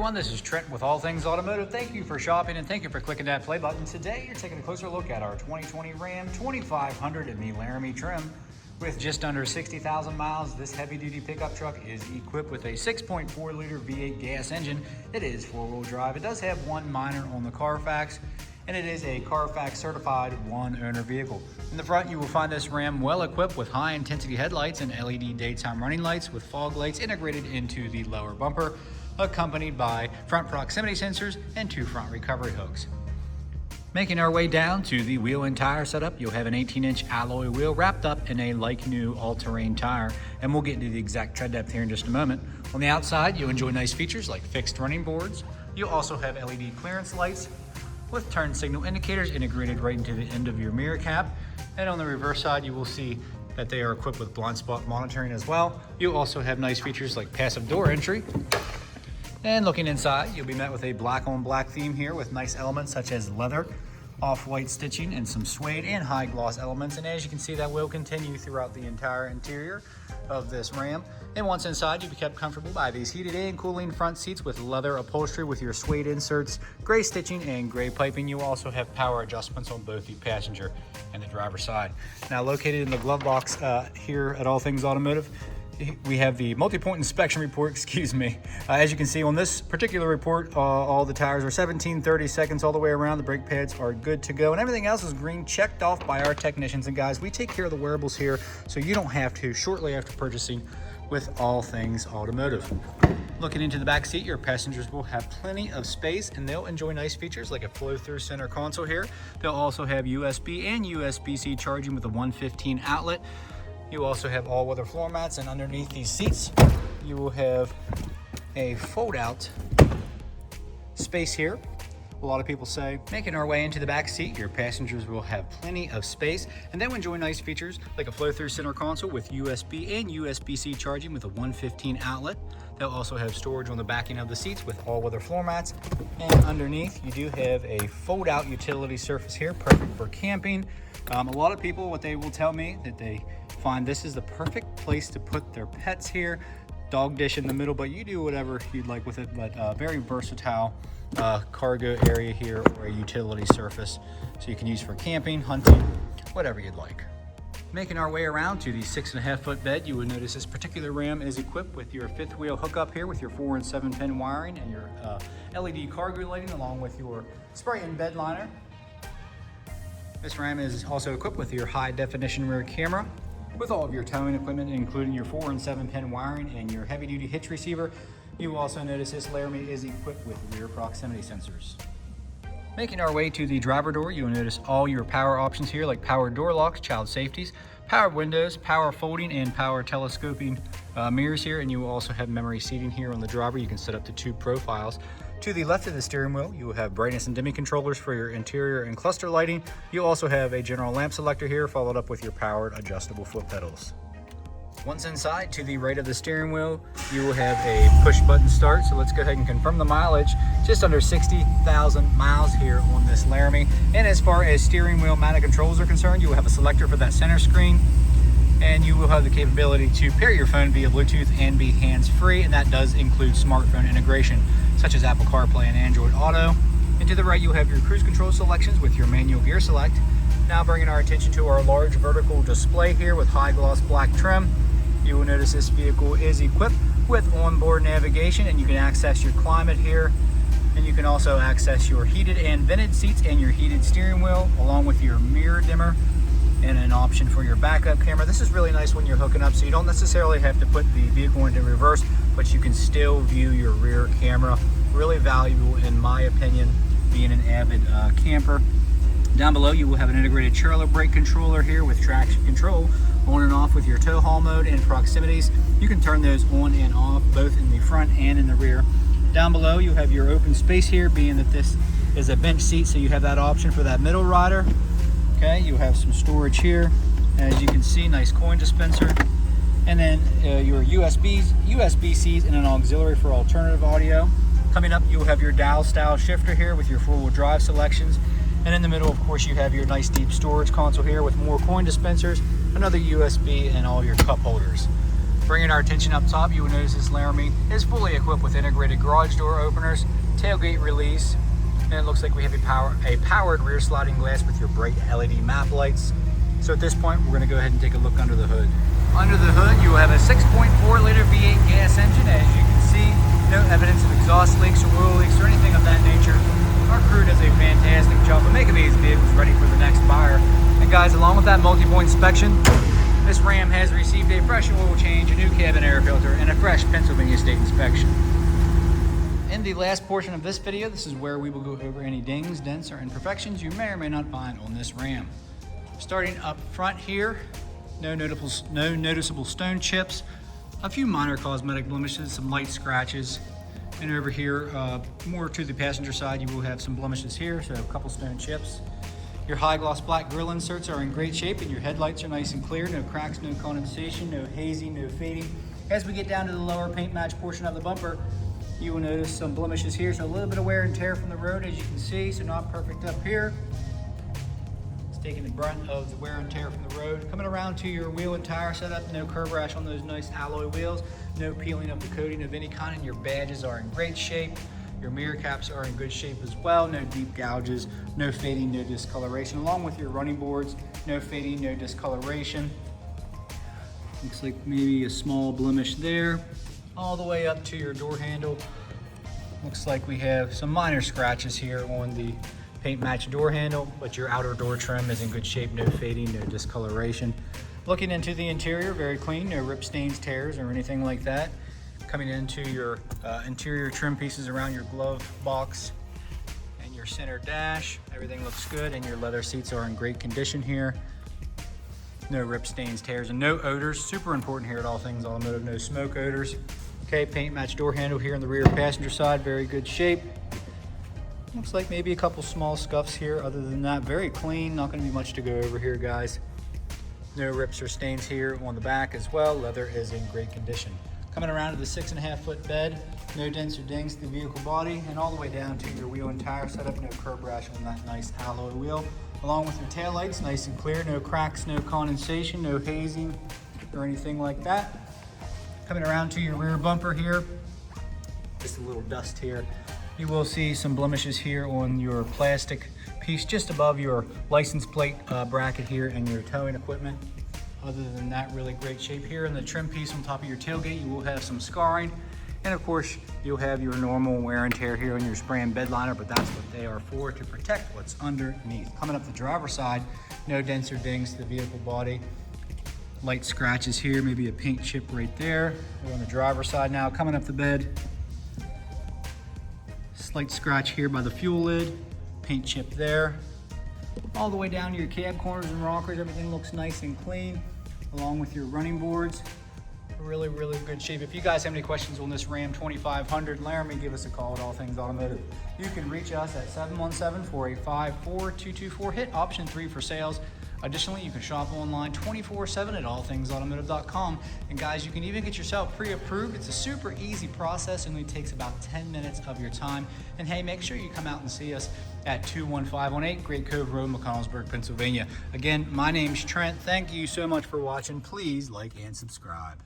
everyone, this is Trent with All Things Automotive. Thank you for shopping and thank you for clicking that play button. Today you're taking a closer look at our 2020 Ram 2500 in the Laramie trim. With just under 60,000 miles, this heavy-duty pickup truck is equipped with a 6.4-liter V8 gas engine. It is four-wheel drive. It does have one minor on the CARFAX, and it is a CARFAX certified one-owner vehicle. In the front, you will find this Ram well equipped with high-intensity headlights and LED daytime running lights with fog lights integrated into the lower bumper, accompanied by front proximity sensors and two front recovery hooks. Making our way down to the wheel and tire setup, you'll have an 18-inch alloy wheel wrapped up in a like-new all-terrain tire, and we'll get into the exact tread depth here in just a moment. On the outside, you'll enjoy nice features like fixed running boards. You'll also have LED clearance lights with turn signal indicators integrated right into the end of your mirror cap. And on the reverse side, you will see that they are equipped with blind spot monitoring as well. You'll also have nice features like passive door entry. And looking inside, you'll be met with a black on black theme here with nice elements such as leather, off-white stitching, and some suede and high gloss elements. And as you can see, that will continue throughout the entire interior of this Ram. And once inside, you'll be kept comfortable by these heated and cooling front seats with leather upholstery with your suede inserts, gray stitching, and gray piping. You also have power adjustments on both the passenger and the driver's side. Now, located in the glove box here at All Things Automotive, we have the multi-point inspection report, as you can see on this particular report, all the tires are 17-30 seconds all the way around. The brake pads are good to go, and everything else is green, checked off by our technicians. And guys, we take care of the wearables here, so you don't have to shortly after purchasing with All Things Automotive. Looking into the back seat, your passengers will have plenty of space, and they'll enjoy nice features like a flow-through center console here. They'll also have USB and USB-C charging with a 115 outlet. You also have all-weather floor mats, and underneath these seats, you will have a fold-out space here. A lot of people say, making our way into the back seat, your passengers will have plenty of space, and they'll enjoy nice features like a flow-through center console with USB and USB-C charging with a 115 outlet. They'll also have storage on the backing of the seats with all-weather floor mats. And underneath, you do have a fold-out utility surface here, perfect for camping. A lot of people, what they will tell me, that they find this is the perfect place to put their pets here. Dog dish in the middle, but you do whatever you'd like with it. But very versatile cargo area here, or a utility surface, so you can use for camping, hunting, whatever you'd like. Making our way around to the 6.5-foot bed, you will notice this particular Ram is equipped with your fifth wheel hookup here with your 4 and 7 pin wiring and your LED cargo lighting, along with your spray-in bed liner. This Ram is also equipped with your high definition rear camera with all of your towing equipment, including your 4 and 7 pin wiring and your heavy duty hitch receiver. You will also notice this Laramie is equipped with rear proximity sensors. Making our way to the driver door, you will notice all your power options here, like power door locks, child safeties, power windows, power folding, and power telescoping mirrors here. And you will also have memory seating here on the driver. You can set up to 2 profiles. To the left of the steering wheel, you will have brightness and dimming controllers for your interior and cluster lighting. You'll also have a general lamp selector here, followed up with your powered adjustable foot pedals. Once inside, to the right of the steering wheel, you will have a push button start. So let's go ahead and confirm the mileage. Just under 60,000 miles here on this Laramie. And as far as steering wheel mounted controls are concerned, you will have a selector for that center screen. And you will have the capability to pair your phone via Bluetooth and be hands-free. And that does include smartphone integration, such as Apple CarPlay and Android Auto. And to the right, you have your cruise control selections with your manual gear select. Now bringing our attention to our large vertical display here with high gloss black trim. You will notice this vehicle is equipped with onboard navigation, and you can access your climate here. And you can also access your heated and vented seats and your heated steering wheel, along with your mirror dimmer and an option for your backup camera. This is really nice when you're hooking up, so you don't necessarily have to put the vehicle into reverse, but you can still view your rear camera. Really valuable, in my opinion, being an avid camper. Down below, you will have an integrated trailer brake controller here with traction control on and off with your tow haul mode and proximities. You can turn those on and off both in the front and in the rear. Down below, you have your open space here, being that this is a bench seat, so you have that option for that middle rider. Okay, you have some storage here. As you can see, nice coin dispenser. And then your USB-Cs and an auxiliary for alternative audio. Coming up, you'll have your dial style shifter here with your 4-wheel drive selections. And in the middle, of course, you have your nice deep storage console here with more coin dispensers, another USB, and all your cup holders. Bringing our attention up top, you will notice this Laramie is fully equipped with integrated garage door openers, tailgate release, and it looks like we have a powered rear sliding glass with your bright LED map lights. So at this point, we're going to go ahead and take a look under the hood. Under the hood, you will have a 6.4 liter V8 gas engine. As you can see, no evidence of exhaust leaks or oil leaks or anything of that nature. Our crew does a fantastic job of making these vehicles ready for the next buyer. And guys, along with that multi-point inspection, this Ram has received a fresh oil change, a new cabin air filter, and a fresh Pennsylvania state inspection. In the last portion of this video, this is where we will go over any dings, dents, or imperfections you may or may not find on this Ram. Starting up front here, no noticeable stone chips, a few minor cosmetic blemishes, some light scratches. And over here, more to the passenger side, you will have some blemishes here, so a couple stone chips. Your high gloss black grille inserts are in great shape and your headlights are nice and clear. No cracks, no condensation, no hazing, no fading. As we get down to the lower paint match portion of the bumper, you will notice some blemishes here. So a little bit of wear and tear from the road, as you can see, so not perfect up here. It's taking the brunt of the wear and tear from the road. Coming around to your wheel and tire setup, no curb rash on those nice alloy wheels, no peeling of the coating of any kind, and your badges are in great shape. Your mirror caps are in good shape as well. No deep gouges, no fading, no discoloration. Along with your running boards, no fading, no discoloration. Looks like maybe a small blemish there. All the way up to your door handle. Looks like we have some minor scratches here on the paint match door handle, but your outer door trim is in good shape, no fading, no discoloration. Looking into the interior, very clean, no rip stains, tears, or anything like that. Coming into your interior trim pieces around your glove box and your center dash, everything looks good, and your leather seats are in great condition here. No rip stains, tears, and no odors. Super important here at All Things Automotive, no smoke odors. Okay, paint match door handle here on the rear passenger side, very good shape. Looks like maybe a couple small scuffs here. Other than that, very clean. Not gonna be much to go over here, guys. No rips or stains here on the back as well. Leather is in great condition. Coming around to the 6.5-foot bed, no dents or dings to the vehicle body, and all the way down to your wheel and tire setup, no curb rash on that nice alloy wheel. Along with your taillights, nice and clear, no cracks, no condensation, no hazing or anything like that. Coming around to your rear bumper here, just a little dust here. You will see some blemishes here on your plastic piece just above your license plate bracket here and your towing equipment. Other than that, really great shape here. In the trim piece on top of your tailgate, you will have some scarring. And of course, you'll have your normal wear and tear here on your spray and bed liner, but that's what they are for, to protect what's underneath. Coming up the driver's side, no dents or dings to the vehicle body. Light scratches here, maybe a paint chip right there. We're on the driver's side now. Coming up the bed, slight scratch here by the fuel lid, paint chip there. All the way down to your cab corners and rockers, everything looks nice and clean, along with your running boards. Really, really good shape. If you guys have any questions on this Ram 2500 Laramie, give us a call at All Things Automotive. You can reach us at 717-485-4224. Hit option 3 for sales. Additionally, you can shop online 24/7 at allthingsautomotive.com. And guys, you can even get yourself pre-approved. It's a super easy process and only takes about 10 minutes of your time. And hey, make sure you come out and see us at 21518 Great Cove Road, McConnellsburg, Pennsylvania. Again, my name's Trent. Thank you so much for watching. Please like and subscribe.